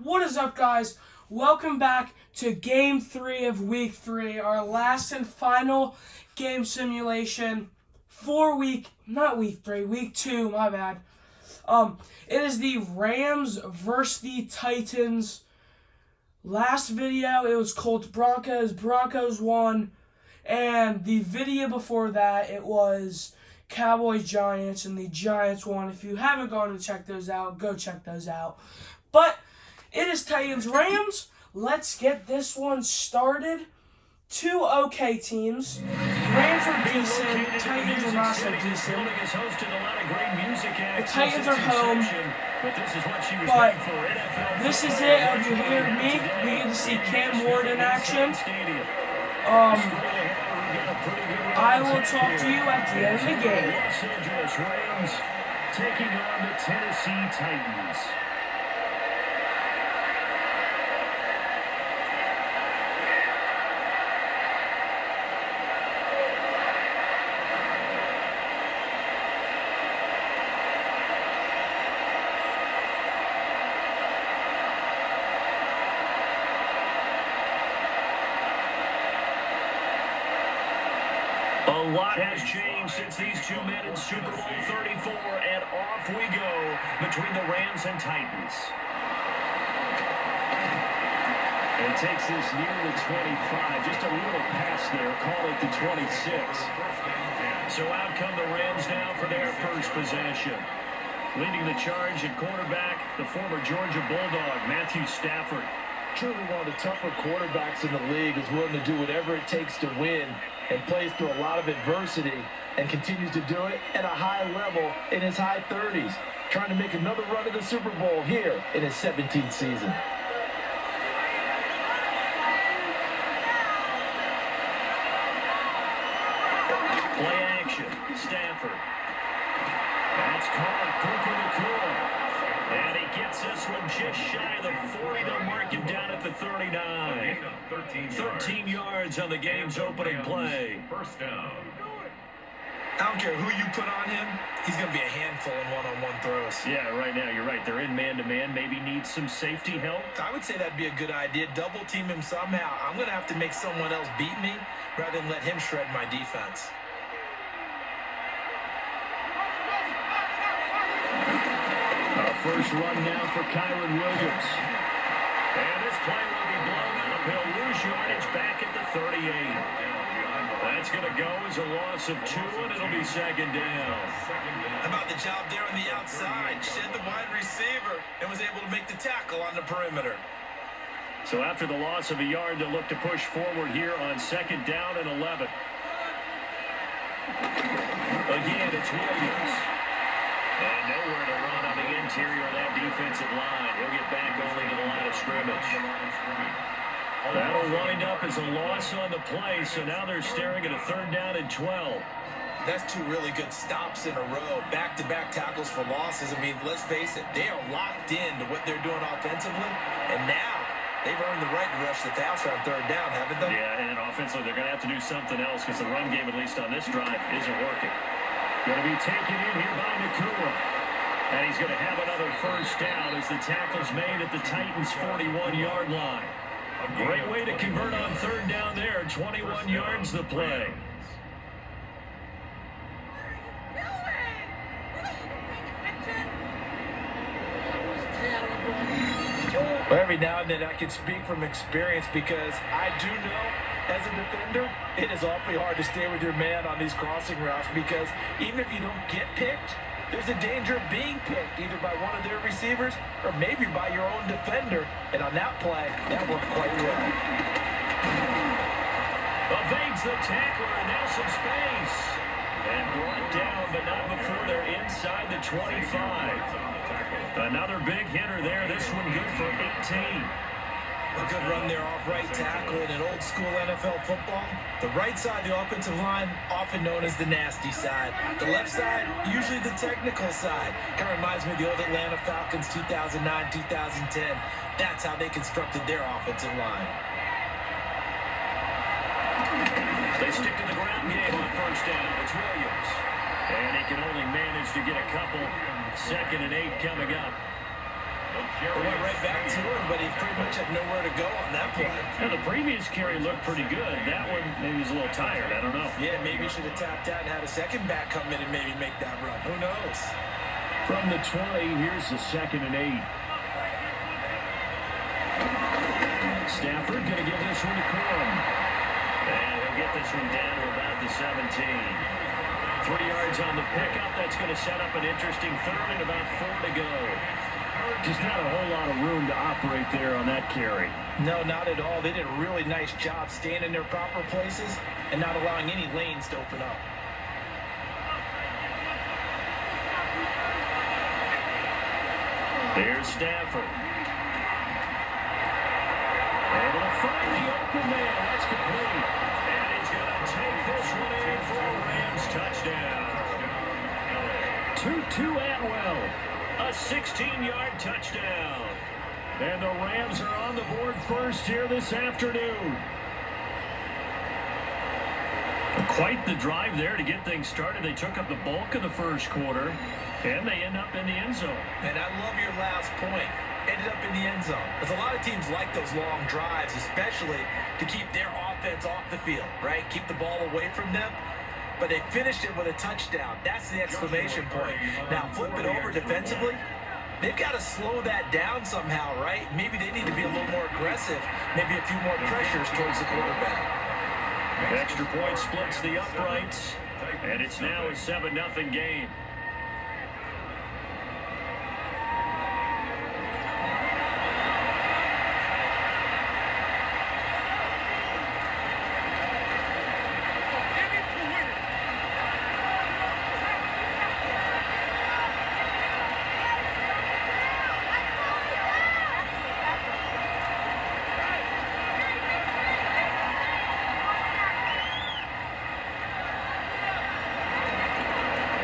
What is up, guys? Welcome back to Game 3 of Week 3, our last and final game simulation for Week 2, my bad. It is the Rams versus the Titans. Last video, it was Colts Broncos. Broncos won. And the video before that, it was Cowboys Giants, and the Giants won. If you haven't gone to check those out, go check those out. But it is Titans Rams. Let's get this one started. Two okay teams. Rams are decent. Titans are not so decent. The Titans are home. But this is it. If you hear me, we get to see Cam Ward in action. I will talk to you at the end of the game. Los Angeles Rams taking on the Tennessee Titans. A lot has changed since these two met in Super Bowl 34, and off we go between the Rams and Titans. And takes this near the 25, just a little pass there, call it the 26. So out come the Rams now for their first possession. Leading the charge at quarterback, the former Georgia Bulldog, Matthew Stafford. Truly one of the tougher quarterbacks in the league, is willing to do whatever it takes to win and plays through a lot of adversity and continues to do it at a high level in his high 30s, trying to make another run at the Super Bowl here in his 17th season. Play action, Stafford. That's caught, Cooper McCoy. And he gets this one just shy of the 40. They'll mark him down at the 39. 13 yards on the game's opening play. First down. I don't care who you put on him, he's going to be a handful in one-on-one throws. Yeah, right now, you're right. They're in man-to-man. Maybe need some safety help. I would say that'd be a good idea. Double team him somehow. I'm going to have to make someone else beat me rather than let him shred my defense. First run now for Kyron Williams. And this play will be blown up. He'll lose yardage back at the 38. That's going to go as a loss of 2, and it'll be second down. How about the job there on the outside? Shed the wide receiver and was able to make the tackle on the perimeter. So after the loss of a yard, they'll look to push forward here on second down and 11. Again, it's Williams. And nowhere to run on the interior of that defensive line. He'll get back only to the line of scrimmage. That'll wind up as a loss on the play, so now they're staring at a third down and 12. That's two really good stops in a row. Back-to-back tackles for losses. I mean, let's face it, they are locked into what they're doing offensively, and now they've earned the right to rush the passer on third down, haven't they? Yeah, and offensively, they're going to have to do something else because the run game, at least on this drive, isn't working. Going to be taken in here by Nakua. And he's going to have another first down as the tackle's made at the Titans' 41-yard line. A great way to convert on third down there. 21 yards the play. Well, every now and then I can speak from experience because I do know, as a defender, it is awfully hard to stay with your man on these crossing routes because even if you don't get picked, there's a danger of being picked either by one of their receivers or maybe by your own defender. And on that play, that worked quite well. Evades the tackler and now some space. And brought down, but not before they're inside the 25. Another big hitter there. This one good for 18. A good run there off right tackle in an old-school NFL football. The right side of the offensive line, often known as the nasty side. The left side, usually the technical side. Kind of reminds me of the old Atlanta Falcons 2009, 2010. That's how they constructed their offensive line. They stick to the ground game on first down. It's Williams. And he can only manage to get a couple. 2nd and 8 coming up. They went right back to him, but he pretty much had nowhere to go on that play. Now, the previous carry looked pretty good. That one maybe was a little tired. I don't know. Yeah, maybe he should have tapped out and had a second back come in and maybe make that run. Who knows? From the 20, here's the 2nd and 8. Stafford going to give this one to Corum. And he'll get this one down to about the 17. 3 yards on the pickup. That's going to set up an interesting third and about 4 to go. Just not a whole lot of room to operate there on that carry. No, not at all. They did a really nice job staying in their proper places and not allowing any lanes to open up. Here's Stafford. Able to find the open man. That's complete. And he's going to take this one in for a Rams touchdown. Tutu Atwell. A 16-yard touchdown. And the Rams are on the board first here this afternoon. Quite the drive there to get things started. They took up the bulk of the first quarter, and they end up in the end zone. And I love your last point. Ended up in the end zone. Because a lot of teams like those long drives, especially to keep their offense off the field, right? Keep the ball away from them. But they finished it with a touchdown. That's the exclamation point. Now, flip it over defensively. They've got to slow that down somehow, right? Maybe they need to be a little more aggressive. Maybe a few more pressures towards the quarterback. Extra point splits the uprights, and it's now a 7-0 game.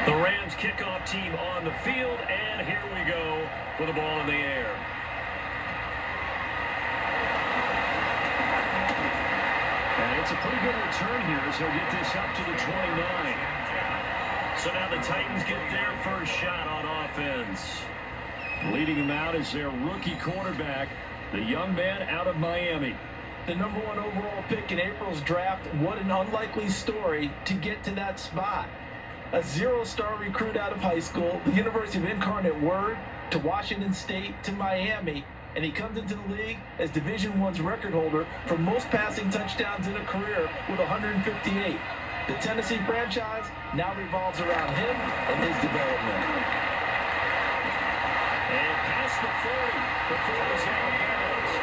The Rams kickoff team on the field, and here we go with the ball in the air. And it's a pretty good return here as he'll get this up to the 29. So now the Titans get their first shot on offense. Leading him out is their rookie quarterback, the young man out of Miami. The #1 overall pick in April's draft. What an unlikely story to get to that spot. A 0-star recruit out of high school, the University of Incarnate Word, to Washington State, to Miami, and he comes into the league as Division I's record holder for most passing touchdowns in a career with 158. The Tennessee franchise now revolves around him and his development. And past the 40 before it was out of bounds.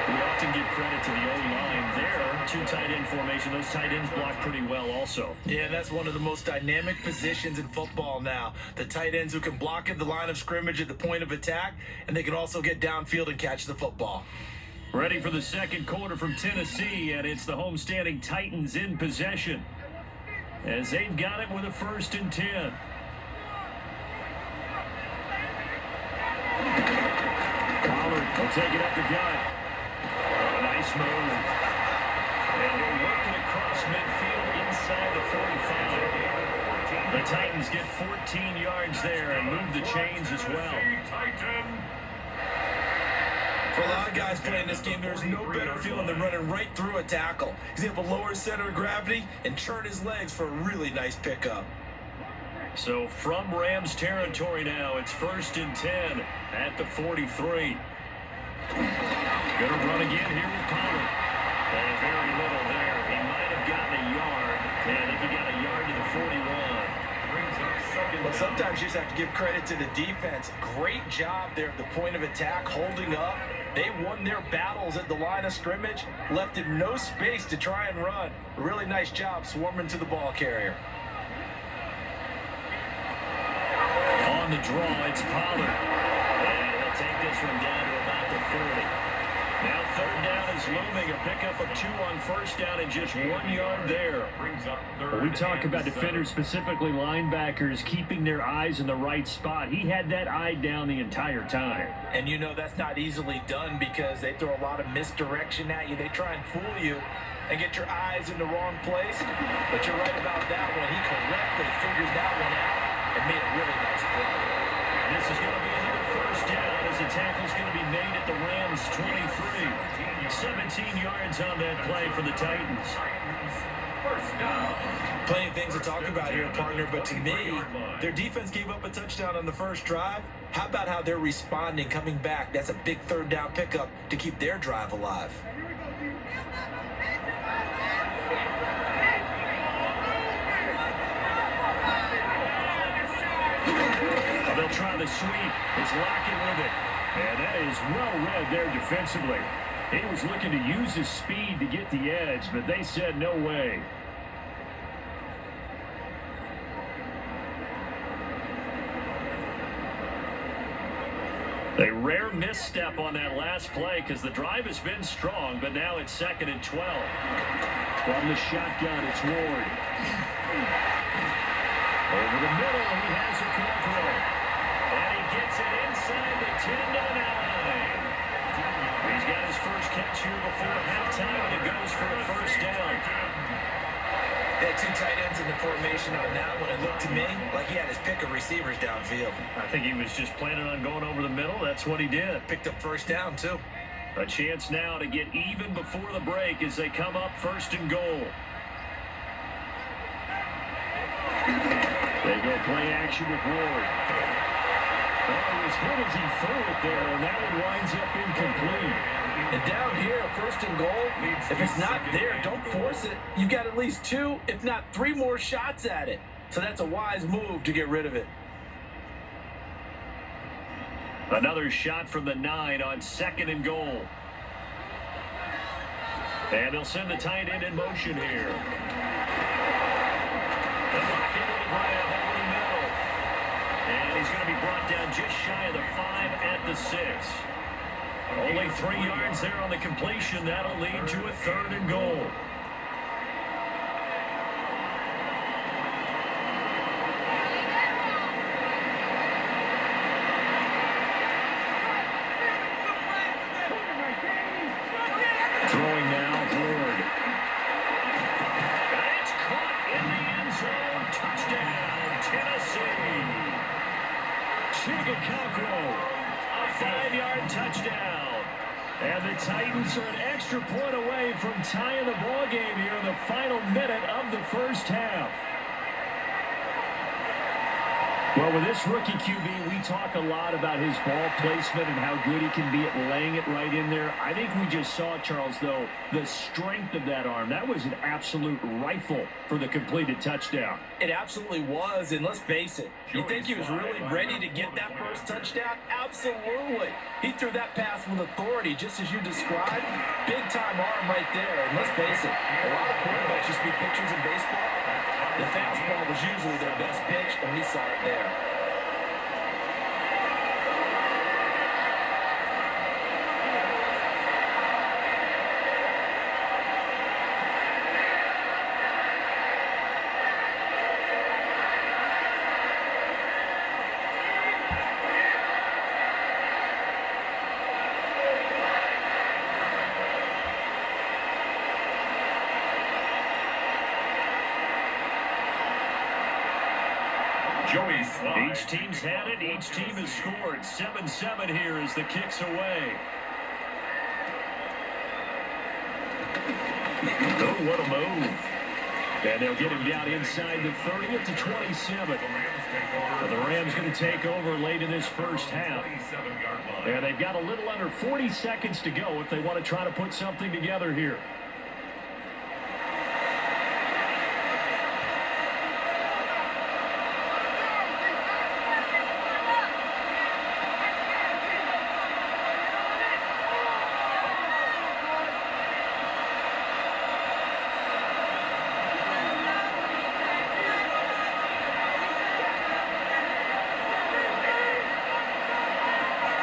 We often give credit to the O-line there. 2 tight end formation. Those tight ends block pretty well also. Yeah, that's one of the most dynamic positions in football now. The tight ends who can block at the line of scrimmage at the point of attack, and they can also get downfield and catch the football. Ready for the second quarter from Tennessee, and it's the homestanding Titans in possession as they've got it with a 1st and 10. Pollard will take it up the gut. Nice move. And he'll work it across midfield inside the 45. The Titans get 14 yards there and move the chains as well. For a lot of guys playing this game, there's no better feeling than running right through a tackle. He's able to lower his center of gravity and turn his legs for a really nice pickup. So from Rams territory now, it's 1st and 10 at the 43. Going to run again here with Pollard. And very little there. He might have gotten a yard. And I think he got a yard to the 41. Well, sometimes you just have to give credit to the defense. Great job there at the point of attack, holding up. They won their battles at the line of scrimmage, left him no space to try and run. A really nice job swarming to the ball carrier. On the draw, it's Pollard. And he'll take this one down to about the 40. Now 3rd down is looming. A pickup of 2 on 1st down and just 1 yard there. We talk about defenders, specifically linebackers, keeping their eyes in the right spot. He had that eye down the entire time. And you know that's not easily done because they throw a lot of misdirection at you. They try and fool you and get your eyes in the wrong place. But you're right about that one. He correctly figured that one out and made a really nice play. This is going to be another 1st down as the tackle's going to be made at the Rams' 23. 17 yards on that play for the Titans. Plenty of things to talk about here, partner, but to me, their defense gave up a touchdown on the first drive. How about how they're responding, coming back? That's a big third down pickup to keep their drive alive. They'll try the sweep. It's Lockett with it. And that is well read there defensively. He was looking to use his speed to get the edge, but they said no way. A rare misstep on that last play because the drive has been strong, but now it's 2nd and 12. From the shotgun, it's Ward. Over the middle, he has a quick throw. And he gets it inside the 10 to the 9. He's got his first catch here before halftime, and it goes for a first down. They had two tight ends in the formation on that one. It looked to me like he had his pick of receivers downfield. I think he was just planning on going over the middle. That's what he did. Picked up first down, too. A chance now to get even before the break as they come up 1st and goal. They go play action with Ward. Oh, as good as he threw it there, and that one winds up incomplete. And down here, 1st and goal, if it's not there, don't force it. You've got at least 2, if not 3 more shots at it. So that's a wise move to get rid of it. Another shot from the 9 on 2nd and goal. And they'll send the tight end in motion here. And he's going to be brought down just shy of the 5 at the 6. Only 3 yards there on the completion. That'll lead to a 3rd and goal. Throwing now, Ward. And it's caught in the end zone. Touchdown, Tennessee. Chigakakro. A 5-yard touchdown. And the Titans are an extra point away from tying the ball game here in the final minute of the first half. Well, with this rookie QB, we talk a lot about his ball placement and how good he can be at laying it right in there. I think we just saw, Charles, though, the strength of that arm. That was an absolute rifle for the completed touchdown. It absolutely was, and let's face it, you think he was really ready to get that first touchdown? Absolutely. He threw that pass with authority, just as you described. Big-time arm right there, and let's face it, a lot of quarterbacks used to be pitchers in baseball. The fastball was usually their best pitch, and we saw it there. Each team's had it. Each team has scored. 7-7 here as the kick's away. Oh, what a move. And they'll get him down inside the 30 to 27. The Rams going to take over late in this first half. And they've got a little under 40 seconds to go if they want to try to put something together here.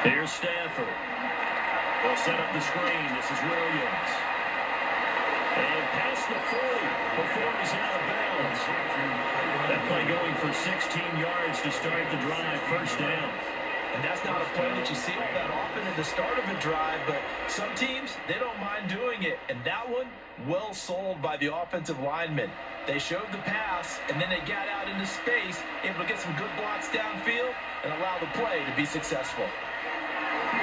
Here's Stafford. They'll set up the screen. This is Williams. And past the 40 before he's out of bounds. That play going for 16 yards to start the drive. First down. And that's not a play that you see all that often at the start of a drive, but some teams, they don't mind doing it. And that one, well sold by the offensive linemen. They showed the pass, and then they got out into space, able to get some good blocks downfield and allow the play to be successful.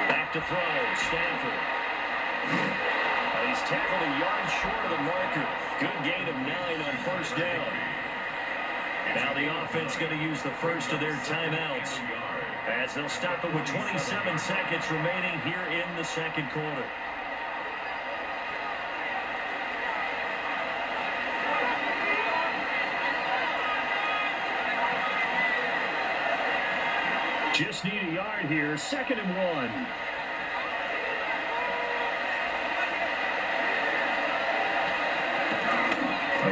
Back to throw, Stafford. He's tackled a yard short of the marker. Good gain of 9 on first down. Now the offense going to use the first of their timeouts as they'll stop it with 27 seconds remaining here in the second quarter. Just need a yard here, 2nd and 1.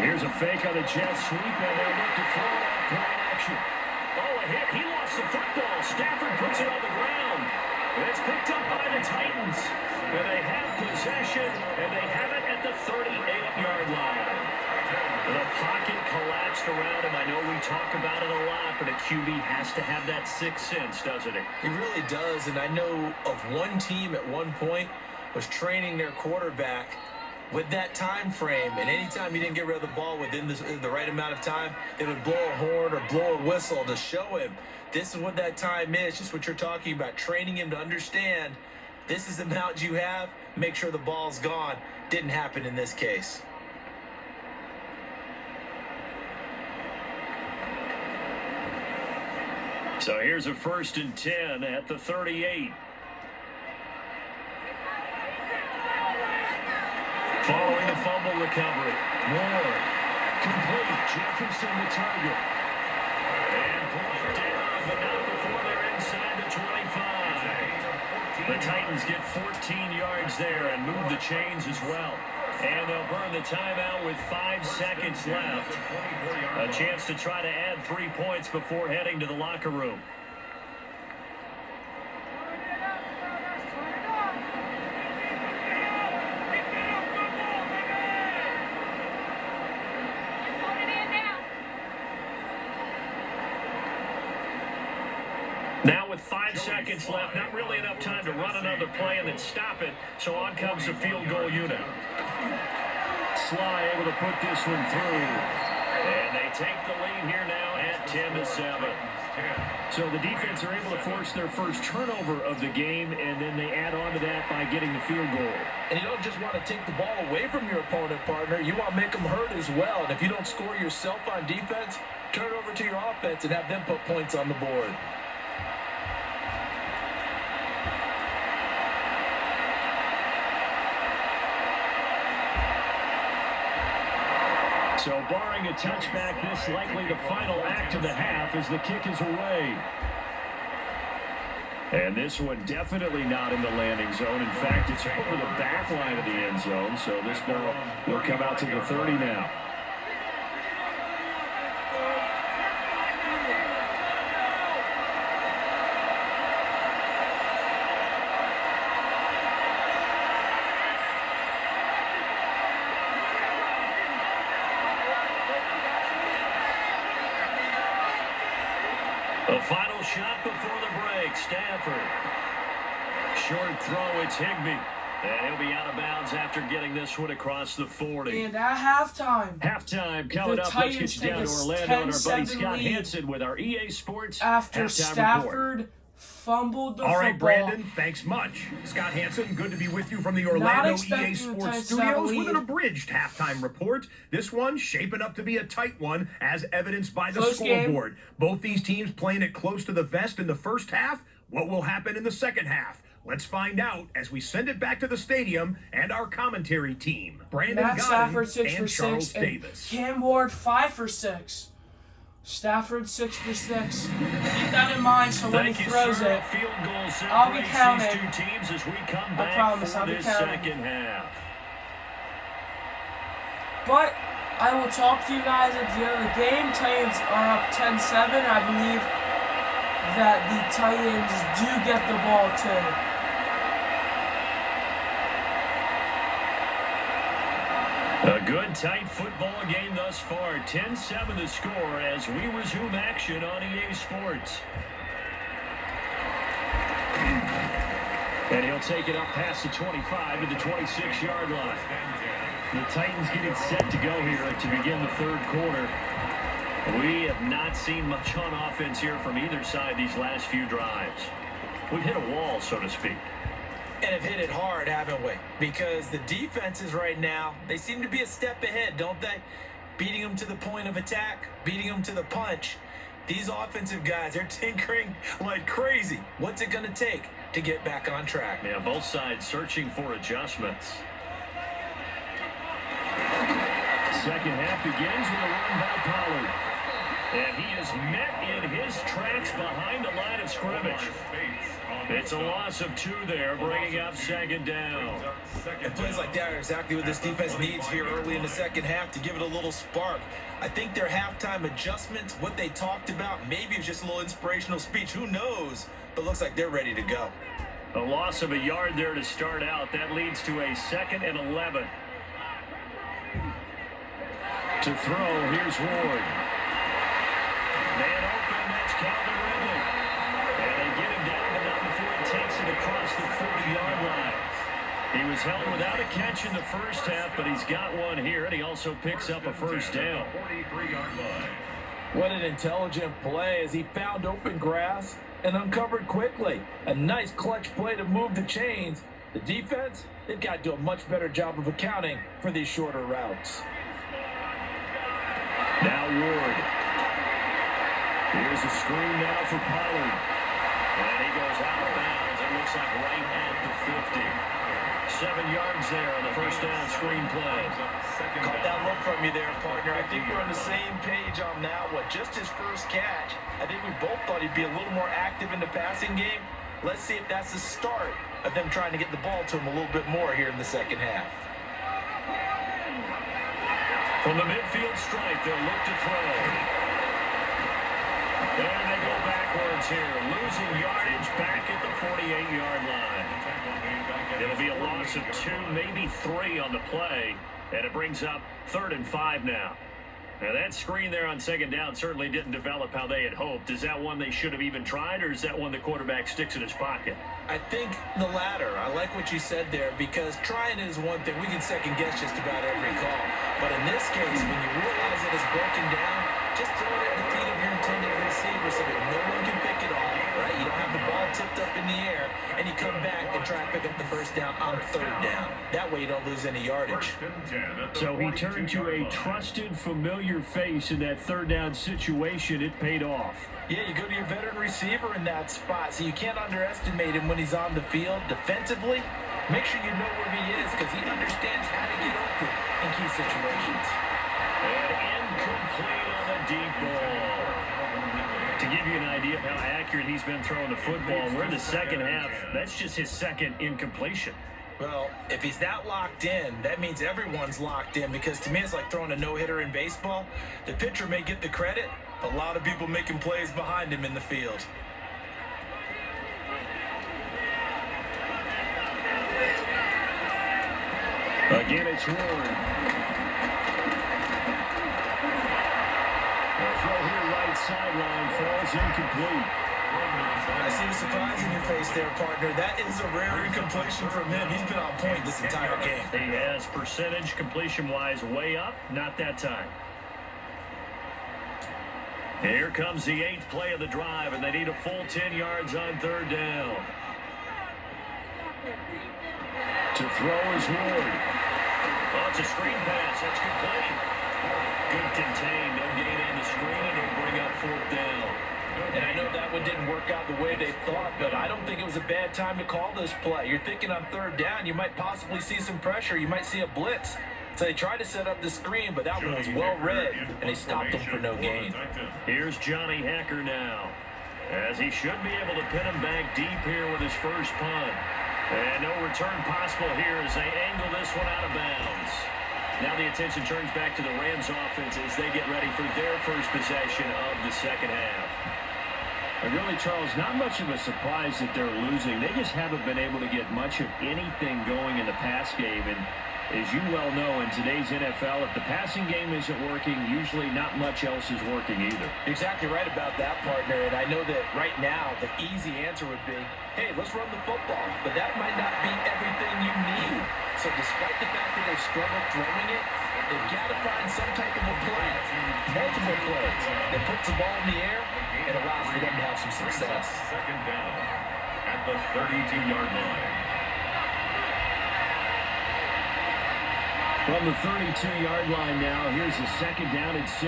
Here's a fake on a jet sweep, and they'll look to throw it out play action. Oh, a hit. He lost the football. Stafford puts it on the ground. And it's picked up by the Titans. And they have possession, and they have it at the 38-yard line. The pocket collapsed around him. I know we talk about it a lot, but a QB has to have that sixth sense, doesn't it? He really does, and I know of one team at one point was training their quarterback with that time frame, and anytime he didn't get rid of the ball within the right amount of time, they would blow a horn or blow a whistle to show him this is what that time is, just what you're talking about, training him to understand this is the amount you have, make sure the ball's gone. Didn't happen in this case. So here's a 1st and 10 at the 38. Following the fumble recovery. Moore. Complete. Jefferson the target. And brought down, but not before they're inside the 25. The Titans get 14 yards there and move the chains as well. And they'll burn the timeout with 5 seconds left. A chance to try to add 3 points before heading to the locker room. Now with 5 seconds left, not really enough time to run another play and then stop it, so on comes the field goal unit. Sly able to put this one through, and they take the lead here now at 10-7. So the defense are able to force their first turnover of the game, and then they add on to that by getting the field goal. And you don't just want to take the ball away from your opponent, partner. You want to make them hurt as well. And if you don't score yourself on defense, turn it over to your offense and have them put points on the board. So barring a touchback, this likely the final act of the half as the kick is away. And this one definitely not in the landing zone. In fact, it's over the back line of the end zone. So this ball will come out to the 30 now. The final shot before the break, Stafford. Short throw, it's Higbee. And he'll be out of bounds after getting this one across the 40. And at halftime. Halftime coming up. Let's get you down to Orlando and our buddy Scott Hansen with our EA Sports after halftime Stafford report. fumbled the All right, football. Brandon, thanks much. Scott Hansen, good to be with you from the Orlando EA Sports Studios with an abridged halftime report. This one shaping up to be a tight one, as evidenced by the scoreboard. Both these teams playing it close to the vest in the first half. What will happen in the second half? Let's find out as we send it back to the stadium and our commentary team. Brandon Matt Godden Stafford 6 for and 6, Charles and Davis. Cam Ward 5 for 6. Stafford 6 for 6. Keep that in mind so when he throws it, Field goal I'll be counting. these two teams as we come I back promise, for I'll be this counting. second half. But I will talk to you guys at the end of the game. Titans are up 10-7. I believe that the Titans do get the ball too. A good, tight football game thus far. 10-7 the score as we resume action on EA Sports. And he'll take it up past the 25 to the 26-yard line. The Titans getting set to go here to begin the third quarter. We have not seen much on offense here from either side these last few drives. we've hit a wall, so to speak. And have hit it hard, haven't we? Because the defenses right now, they seem to be a step ahead, don't they? Beating them to the point of attack, beating them to the punch. These offensive guys, they're tinkering like crazy. What's it going to take to get back on track? Yeah, both sides searching for adjustments. Second half begins with a run by Pollard. And he is met in his tracks behind the line of scrimmage. It's a loss of 2 there, bringing up second down. And plays like that are exactly what this defense needs here early in the second half to give it a little spark. I think their halftime adjustments, what they talked about, maybe it's just a little inspirational speech. Who knows? But looks like they're ready to go. A loss of a yard there to start out. That leads to a 2nd and 11. To throw, here's Ward. Man open, that's Calvin Ridley. And they get him down, but not before he takes it across the 40-yard line. He was held without a catch in the first half, but he's got one here, and he also picks up a first down. What an intelligent play as he found open grass and uncovered quickly. A nice clutch play to move the chains. The defense, they've got to do a much better job of accounting for these shorter routes. Now Ward. Here's a screen now for Pollard. And he goes out of bounds. It looks like right at the 50. 7 yards there on the first down screen play. Caught that look from you there, partner. I think we're on the same page on that one. Just his first catch. I think we both thought he'd be a little more active in the passing game. Let's see if that's the start of them trying to get the ball to him a little bit more here in the second half. From the midfield stripe, they'll look to throw. And they go backwards here, losing yardage back at the 48-yard line. It'll be a loss of 2, maybe 3 on the play, and it brings up 3rd and 5 now. Now that screen there on second down certainly didn't develop how they had hoped. Is that one they should have even tried, or is that one the quarterback sticks in his pocket? I think the latter. I like what you said there, because trying is one thing. We can second guess just about every call. But in this case, when you realize it is broken down, just throw it at the feet of your intended receiver so that no one can pick it off, right? You don't have the ball tipped up in the air, and you come back and try and pick up the first down on 3rd down. That way you don't lose any yardage. So he turned to a trusted, familiar face in that 3rd down situation. It paid off. Yeah, you go to your veteran receiver in that spot, so you can't underestimate him when he's on the field. Defensively, make sure you know where he is, because he understands how to get open in key situations. And incomplete on the deep ball. To give you an idea of how accurate he's been throwing the football, we're in the second half. That's just his 2nd incompletion. Well, if he's that locked in, that means everyone's locked in, because to me it's like throwing a no-hitter in baseball. The pitcher may get the credit, a lot of people making plays behind him in the field. Again, it's Ward. The throw here right sideline falls incomplete. I see the surprise in your face there, partner. That is a rare incompletion from him. He's been on point this entire game. He has percentage completion-wise way up, not that time. Here comes the 8th play of the drive, and they need a full 10 yards on 3rd down. To throw is Ward. Oh, it's a screen pass. That's complete. Good contain. No gain on the screen, and it'll bring up 4th down. And I know that one didn't work out the way they thought, but I don't think it was a bad time to call this play. You're thinking on 3rd down, you might possibly see some pressure. You might see a blitz. So they tried to set up the screen, but that one was well read, and they stopped him for no gain. Here's Johnny Hacker now, as he should be able to pin him back deep here with his first punt. And no return possible here as they angle this one out of bounds. Now the attention turns back to the Rams offense as they get ready for their first possession of the second half. And really, Charles, not much of a surprise that they're losing. They just haven't been able to get much of anything going in the pass game. And as you well know, in today's NFL, if the passing game isn't working, usually not much else is working either. Exactly right about that, partner. And I know that right now the easy answer would be, hey, let's run the football. But that might not be everything you need. So despite the fact that they've struggled throwing it, they've got to find some type of a play, multiple plays, that puts the ball in the air and allows for them to have some success. Second down. at the 32-yard line. From the 32-yard line now, here's a second down and 6.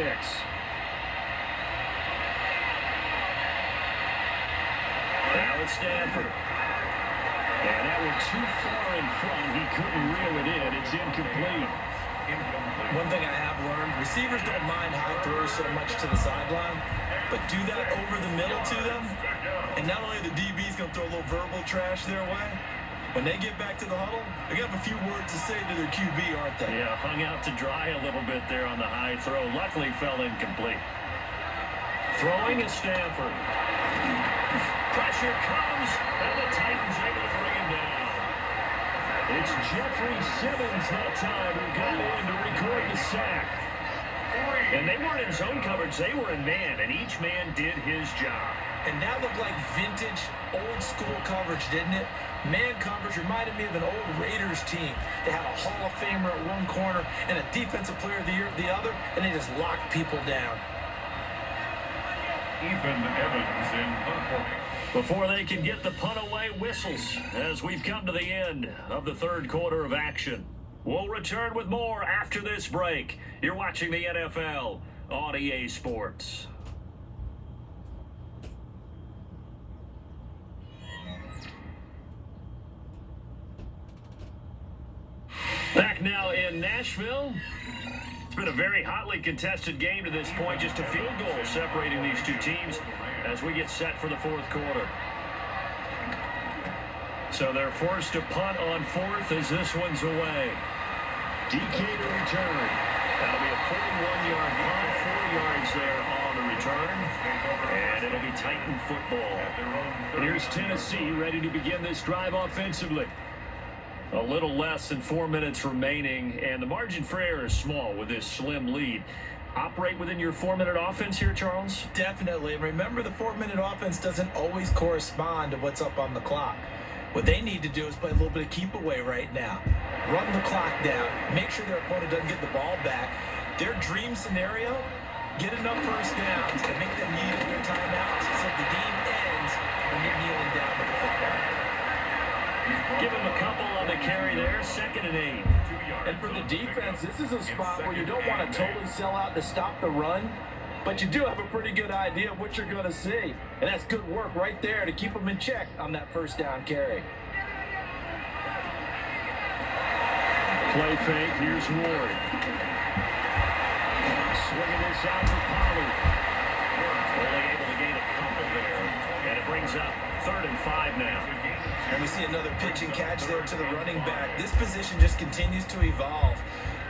Now it's Stanford. And that went too far in front. He couldn't reel it in. It's incomplete. One thing I have learned, receivers don't mind high throws so much to the sideline, but do that over the middle to them, and not only the DB's going to throw a little verbal trash their way, when they get back to the huddle, they're going to have a few words to say to their QB, aren't they? Yeah, hung out to dry a little bit there on the high throw. Luckily fell incomplete. Throwing is Stanford. Pressure comes, and the Titans able to bring him down. It's Jeffrey Simmons that time who got in to record the sack. And they weren't in zone coverage, they were in man, and each man did his job. And that looked like vintage, old-school coverage, didn't it? Man coverage reminded me of an old Raiders team. They had a Hall of Famer at one corner and a Defensive Player of the Year at the other, and they just locked people down. Ethan Evans in punt formation. Before they can get the punt away, whistles as we've come to the end of the third quarter of action. We'll return with more after this break. You're watching the NFL on EA Sports. Back now in Nashville. It's been a very hotly contested game to this point. Just a field goal separating these two teams as we get set for the fourth quarter. So they're forced to punt on fourth as this one's away. DK to return. That'll be a 41-yard punt, 4 yards there on the return. And it'll be Titan football. And here's Tennessee ready to begin this drive offensively. A little less than 4 minutes remaining, and the margin for error is small with this slim lead. Operate within your 4-minute offense here, Charles? Definitely. And remember, the 4-minute offense doesn't always correspond to what's up on the clock. What they need to do is play a little bit of keep away right now. Run the clock down. Make sure their opponent doesn't get the ball back. Their dream scenario, get enough first downs and make them yield their timeouts so the game ends when you're kneeling down with the football. Give him a couple on the carry there, 2nd and 8. And for the defense, this is a spot where you don't want to totally sell out to stop the run, but you do have a pretty good idea of what you're going to see. And that's good work right there to keep them in check on that first down carry. Play fake, here's Ward. Swinging this out for Pollard. Only able to gain a couple there. And it brings up 3rd and 5 now. And we see another pitch and catch there to the running back. This position just continues to evolve.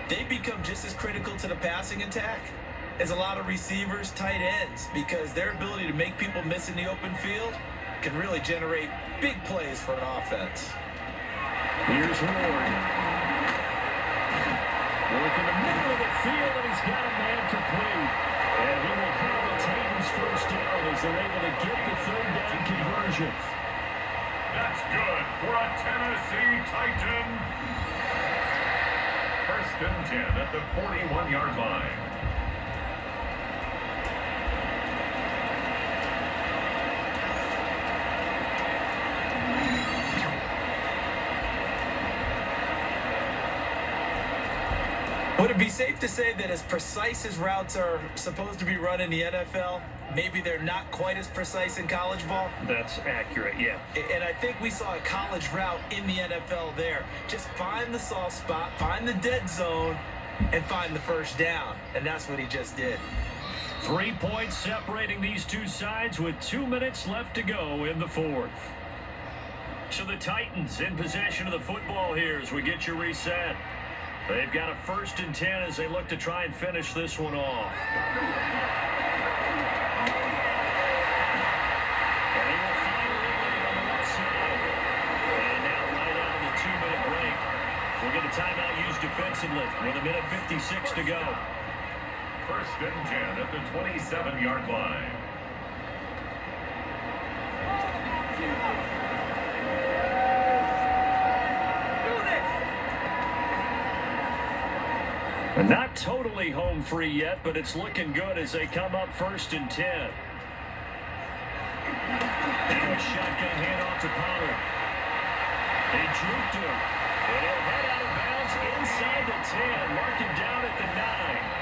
They become just as critical to the passing attack as a lot of receivers, tight ends, because their ability to make people miss in the open field can really generate big plays for an offense. Here's Ward. Work in the middle of the field, and he's got a man complete. And he will have the Titans first down as they're able to get the 3rd down conversion. That's good for a Tennessee Titan. 1st and 10 at the 41-yard line. Would it be safe to say that as precise as routes are supposed to be run in the NFL, maybe they're not quite as precise in college ball? That's accurate, yeah. And I think we saw a college route in the NFL there. Just find the soft spot, find the dead zone, and find the first down. And that's what he just did. 3 points separating these two sides with 2 minutes left to go in the fourth. So the Titans in possession of the football here as we get you reset. They've got a 1st and 10 as they look to try and finish this one off. And he will finally land on the left side. And now right out of the 2-minute break, we'll get a timeout used defensively with 1:56 to go. 1st and 10 at the 27-yard line. Not totally home free yet, but it's looking good as they come up 1st and 10. Now a shotgun handoff to Pollard. They juked him. And he'll head out of bounds inside the 10. Mark him down at the 9.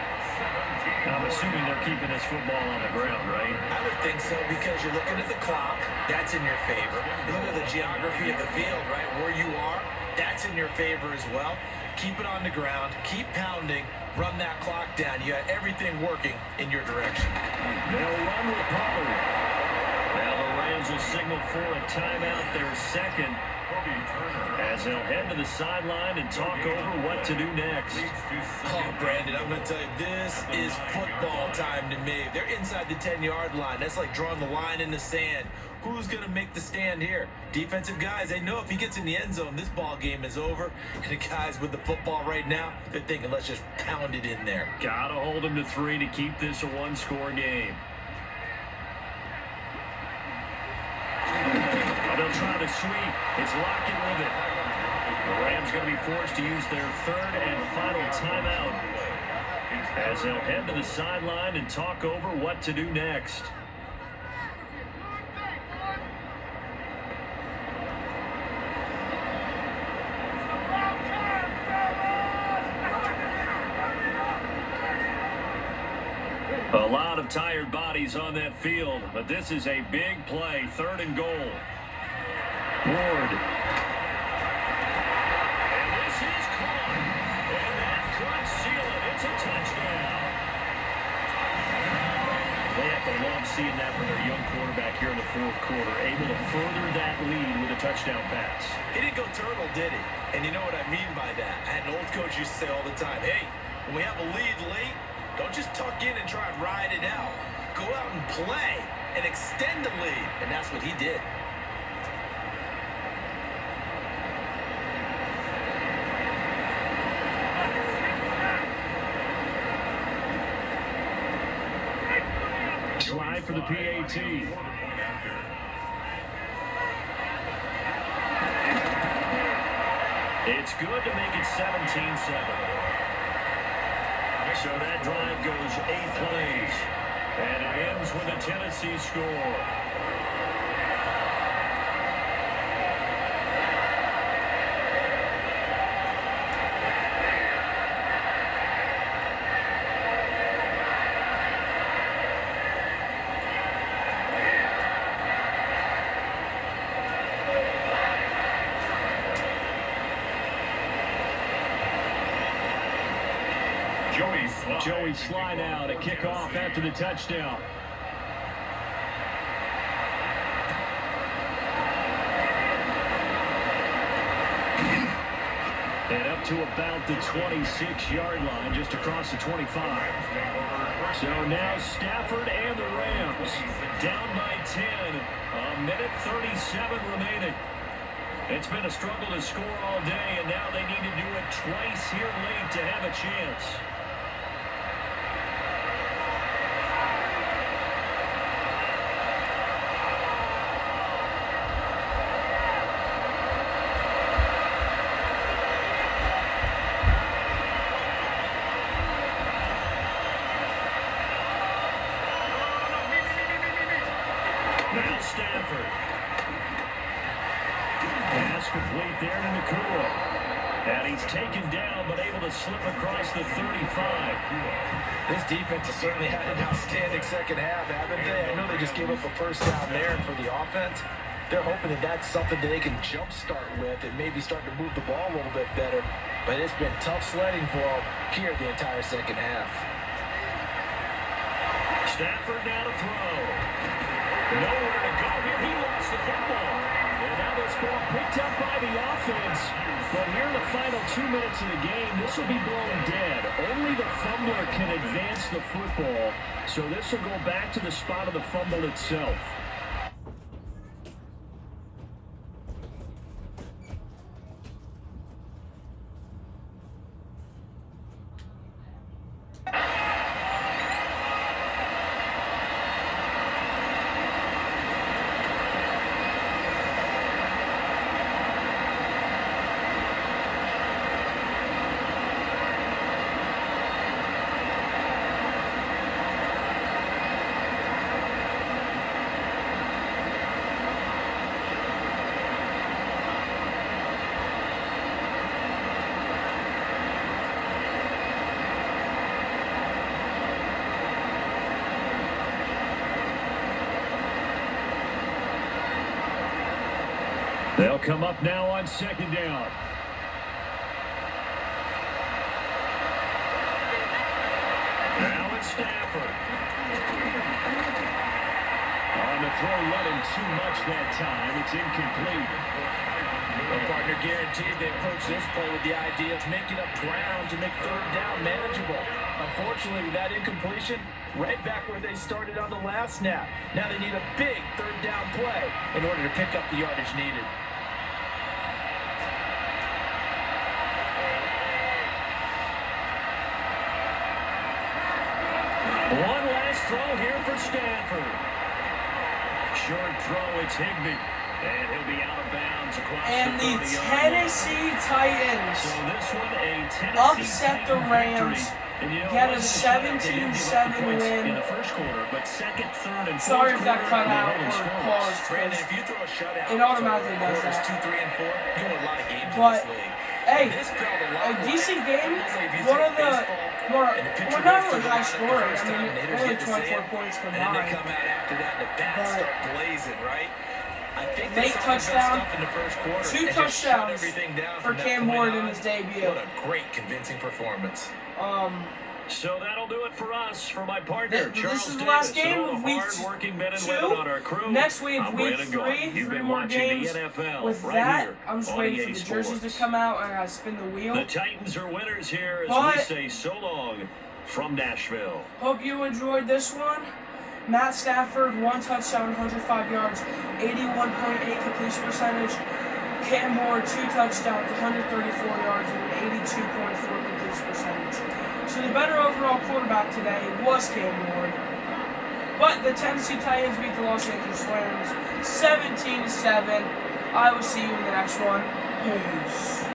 I'm assuming they're keeping this football on the ground, right? I would think so because you're looking at the clock. That's in your favor. You look at the geography of the field, right? Where you are, that's in your favor as well. Keep it on the ground. Keep pounding. Run that clock down. You got everything working in your direction. They'll run with Pollard. Now the Rams will signal for a timeout, their second, as they'll head to the sideline and talk over what to do next. Oh, Brandon, I'm going to tell you, this is football time to me. They're inside the 10-yard line. That's like drawing the line in the sand. Who's going to make the stand here? Defensive guys, they know if he gets in the end zone, this ball game is over. And the guys with the football right now, they're thinking, let's just pound it in there. Gotta hold him to 3 to keep this a one-score game. They'll try to sweep. It's Lockett with it. The Rams going to be forced to use their third and final timeout as they'll head to the sideline and talk over what to do next. A lot of tired bodies on that field, but this is a big play, 3rd and goal. Ward. And this is caught. And that could seal it. It's a touchdown. They have to love seeing that from their young quarterback here in the 4th quarter, able to further that lead with a touchdown pass. He didn't go turtle, did he? And you know what I mean by that. I had an old coach used to say all the time, hey, when we have a lead late, don't just tuck in and try and ride it out. Go out and play and extend the lead. And that's what he did. Try for the PAT. It's good to make it 17-7. So that drive goes 8 plays, and it ends with a Tennessee score. Joey slide out, a kickoff after the touchdown. And up to about the 26-yard line, just across the 25. So now Stafford and the Rams down by 10. A minute 37 remaining. It's been a struggle to score all day, and now they need to do it twice here late to have a chance. Now Stafford. Pass complete there to Nakua. And he's taken down, but able to slip across the 35. This defense has certainly had an outstanding second half, haven't they? I know they just gave up a first down there, and for the offense, they're hoping that that's something that they can jumpstart with and maybe start to move the ball a little bit better. But it's been tough sledding for them here the entire second half. Stafford now to throw. Nowhere to go here. He lost the football. And now this ball picked up by the offense. But here in the final 2 minutes of the game, this will be blown dead. Only the fumbler can advance the football. So this will go back to the spot of the fumble itself. They'll come up now on second down. Now it's Stafford. On the throw, running too much that time. It's incomplete. Well, partner, guaranteed they approach this play with the idea of making up ground to make third down manageable. Unfortunately, with that incompletion, right back where they started on the last snap. Now they need a big third down play in order to pick up the yardage needed. One last throw here for Stafford. Short throw, it's Higbee. And he'll be out of bounds across And the 30-yard Tennessee Titans So this one, a Tennessee upset the Rams, get a 17-7 win. In the first quarter, but second, third, and Sorry if fourth that cut quarter, out they or held paused. Brandon, if you throw a shutout, It automatically for does quarters that. 2, 3, and 4, you win a lot of games But, in this league. hey, This felt a lot a like decent game. almost like if you One take of the baseball more, and the pitcher well, not goes really to high the scoring. first I mean, time, the hitters only get to 24 save, points and then they combined. come out after that, and the bats But start blazing, right? I think they late saw the best touchdown, stuff in the first quarter 2 and just shut touchdowns everything down for from that Cam point Ward in on. his debut. What a great, convincing performance. So that'll do it for us. For my partner, This Charles is the last Davis, game and all of the week hardworking men and 2. women on our crew. Next week, I'm week Brandon 3, Gaudin. You've 3 been more watching games. the NFL With right that, here I'm just on waiting EA for the jerseys to Sports. come out. I gotta spin the wheel. The Titans are winners here as But we say so long from Nashville. hope you enjoyed this one. Matt Stafford, 1 touchdown, 105 yards, 81.8 completion percentage. Cam Ward, 2 touchdowns, 134 yards, and an 82.4 completion percentage. So the better overall quarterback today was Cam Ward. But the Tennessee Titans beat the Los Angeles Rams 17-7. I will see you in the next one. Peace.